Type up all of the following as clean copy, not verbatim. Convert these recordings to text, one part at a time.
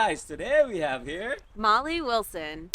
guys, today we have here Molly Wilson.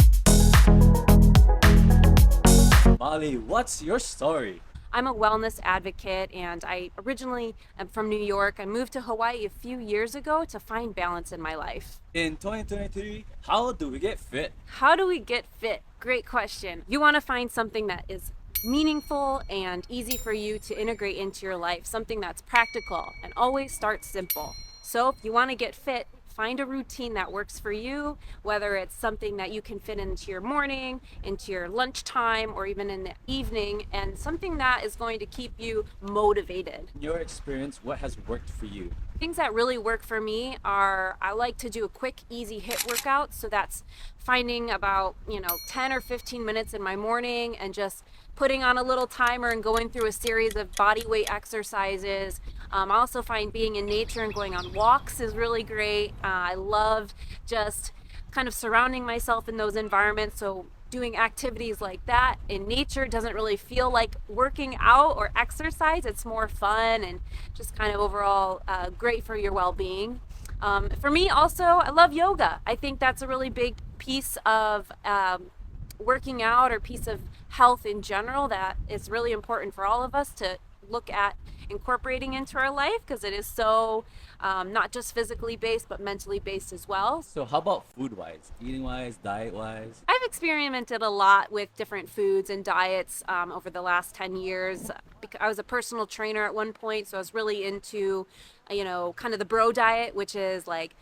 Molly. What's your story? I'm a wellness advocate and I originally am from New York. I moved to Hawaii a few years ago to find balance in my life. In 2023, how do we get fit? How do we get fit? Great question. You want to find something that is meaningful and easy for you to integrate into your life, something that's practical, and always start simple. So if you want to get fit, find a routine that works for you, whether it's something that you can fit into your morning, into your lunchtime, or even in the evening, and something that is going to keep you motivated. In your experience, what has worked for you? Things that really work for me are I like to do a quick, easy hit workout. So that's finding about 10 or 15 minutes in my morning and just putting on a little timer and going through a series of body weight exercises. I also find being in nature and going on walks is really great. I love just kind of surrounding myself in those environments. So doing activities like that in nature doesn't really feel like working out or exercise. It's more fun and just kind of overall great for your well-being. For me also, I love yoga. I think that's a really big piece of working out or piece of health in general that is really important for all of us to look at incorporating into our life because it is so not just physically based but mentally based as well. So, how about food wise, eating wise, diet wise? I've experimented a lot with different foods and diets over the last 10 years. I was a personal trainer at one point, so I was really into, kind of the bro diet, which is like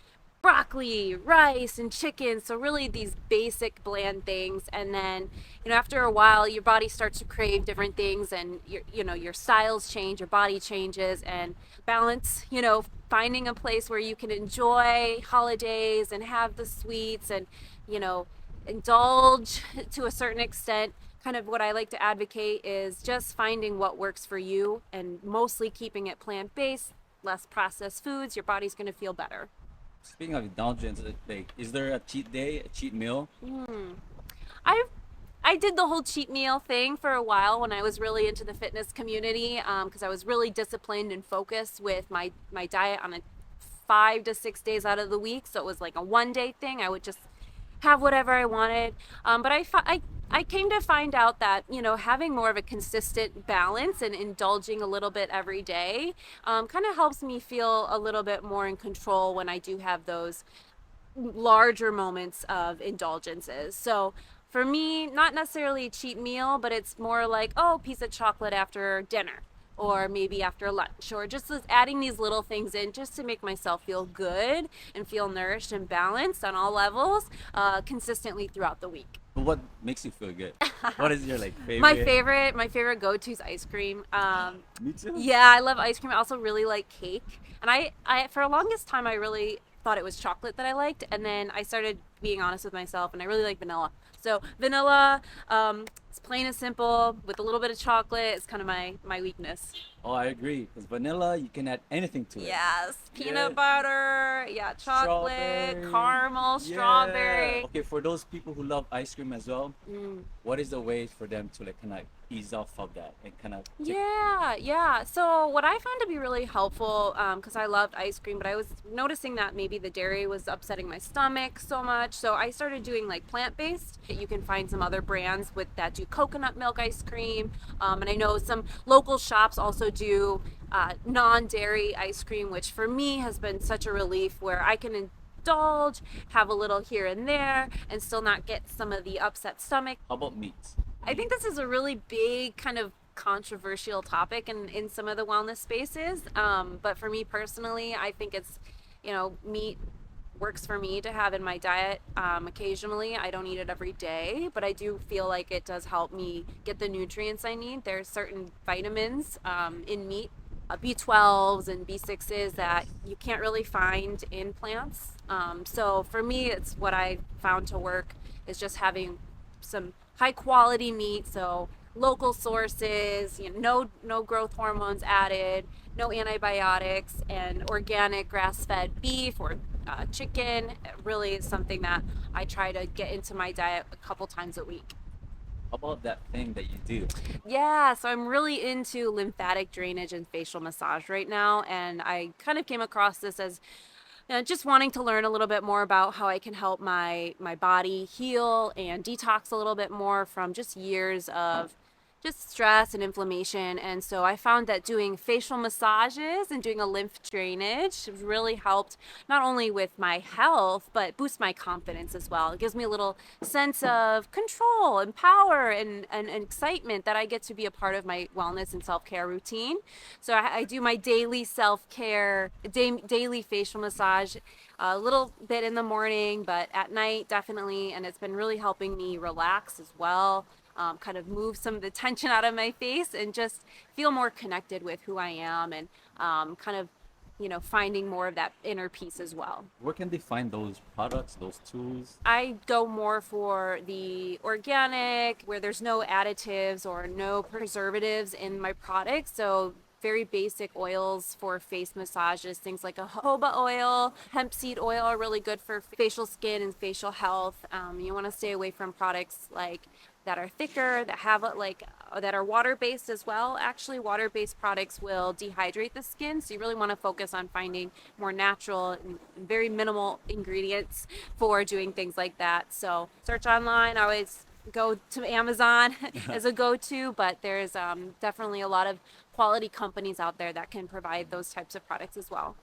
broccoli, rice, and chicken. So really these basic bland things. And then, after a while, your body starts to crave different things and your styles change, your body changes, and balance, finding a place where you can enjoy holidays and have the sweets and, indulge to a certain extent. Kind of what I like to advocate is just finding what works for you and mostly keeping it plant-based, less processed foods. Your body's going to feel better. Speaking of indulgence, like, is there a cheat day, a cheat meal? I did the whole cheat meal thing for a while when I was really into the fitness community because I was really disciplined and focused with my diet on a 5 to 6 days out of the week. So it was like a one-day thing. I would just have whatever I wanted. But I came to find out that, having more of a consistent balance and indulging a little bit every day kind of helps me feel a little bit more in control when I do have those larger moments of indulgences. So for me, not necessarily a cheat meal, but it's more like, piece of chocolate after dinner or maybe after lunch, or just adding these little things in just to make myself feel good and feel nourished and balanced on all levels consistently throughout the week. But what makes you feel good? What is your favorite? My favorite go-to is ice cream. Me too. Yeah, I love ice cream. I also really like cake. And I for the longest time, I really thought it was chocolate that I liked. And then I started being honest with myself and I really like vanilla. So vanilla, it's plain and simple with a little bit of chocolate. It's kind of my weakness. Oh, I agree. Because vanilla, you can add anything to it. Yes, peanut Yeah. butter, chocolate, Strawberry. caramel, strawberry. Yeah. Okay, for those people who love ice cream as well, what is the way for them to kind of ease off of that and kind of Yeah. So what I found to be really helpful, because I loved ice cream, but I was noticing that maybe the dairy was upsetting my stomach so much. So I started doing plant-based. You can find some other brands that do coconut milk ice cream, and I know some local shops also do non-dairy ice cream, which for me has been such a relief where I can indulge, have a little here and there, and still not get some of the upset stomach. How about meats? I think this is a really big kind of controversial topic in some of the wellness spaces. But for me personally, I think it's, meat works for me to have in my diet occasionally. I don't eat it every day, but I do feel like it does help me get the nutrients I need. There's certain vitamins in meat, B12s and B6s that you can't really find in plants. So for me, it's what I found to work is just having some high quality meat, so local sources, no growth hormones added, no antibiotics, and organic grass-fed beef or chicken. It really is something that I try to get into my diet a couple times a week. How about that thing that you do? Yeah, so I'm really into lymphatic drainage and facial massage right now, and I kind of came across this as just wanting to learn a little bit more about how I can help my body heal and detox a little bit more from just years of just stress and inflammation. And so I found that doing facial massages and doing a lymph drainage really helped not only with my health, but boost my confidence as well. It gives me a little sense of control and power and excitement that I get to be a part of my wellness and self-care routine. So I do my daily self-care, daily facial massage, a little bit in the morning, but at night definitely. And it's been really helping me relax as well. Kind of move some of the tension out of my face and just feel more connected with who I am and kind of, finding more of that inner peace as well. Where can they find those products, those tools? I go more for the organic, where there's no additives or no preservatives in my products. So very basic oils for face massages, things like a jojoba oil, hemp seed oil are really good for facial skin and facial health. You want to stay away from products like that are thicker, that have that are water-based as well. Actually, water-based products will dehydrate the skin, so you really want to focus on finding more natural and very minimal ingredients for doing things like that. So search online. I always go to Amazon as a go-to, but there's definitely a lot of quality companies out there that can provide those types of products as well.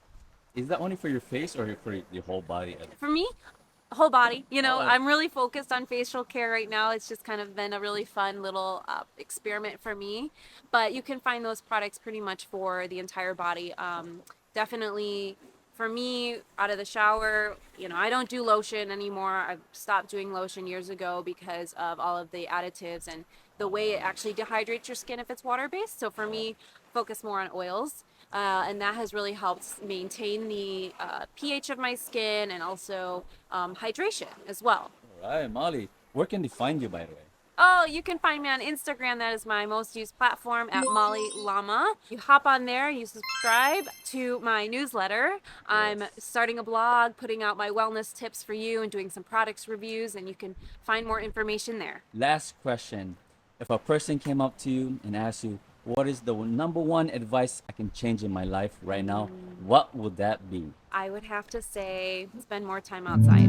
Is that only for your face or for your whole body? For me, whole body. Oh. I'm really focused on facial care right now. It's just kind of been a really fun little experiment for me. But you can find those products pretty much for the entire body. Definitely for me, out of the shower, I don't do lotion anymore. I've stopped doing lotion years ago because of all of the additives and the way it actually dehydrates your skin if it's water-based. So for me, focus more on oils. And that has really helped maintain the pH of my skin and also hydration as well. All right, Molly, where can they find you, by the way? Oh, you can find me on Instagram. That is my most used platform at Molly Llama. You hop on there, you subscribe to my newsletter. I'm starting a blog, putting out my wellness tips for you and doing some products reviews, and you can find more information there. Last question. If a person came up to you and asked you, what is the number one advice I can change in my life right now? What would that be? I would have to say spend more time outside.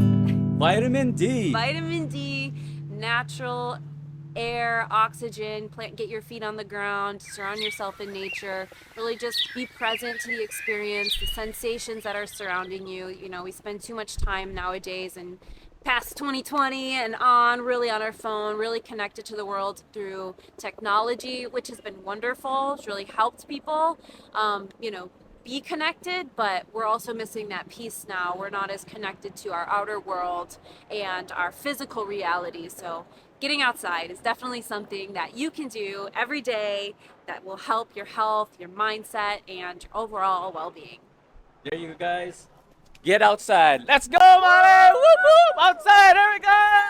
Vitamin D. Vitamin D, natural air, oxygen, get your feet on the ground, surround yourself in nature, really just be present to the experience, the sensations that are surrounding you. We spend too much time nowadays and past 2020 and on really on our phone, really connected to the world through technology, which has been wonderful. It's really helped people be connected, but we're also missing that piece now. We're not as connected to our outer world and our physical reality. So getting outside is definitely something that you can do every day that will help your health, your mindset, and your overall well-being. There you go, guys. Get outside. Let's go, Molly! Whoop, whoop! Outside, there we go!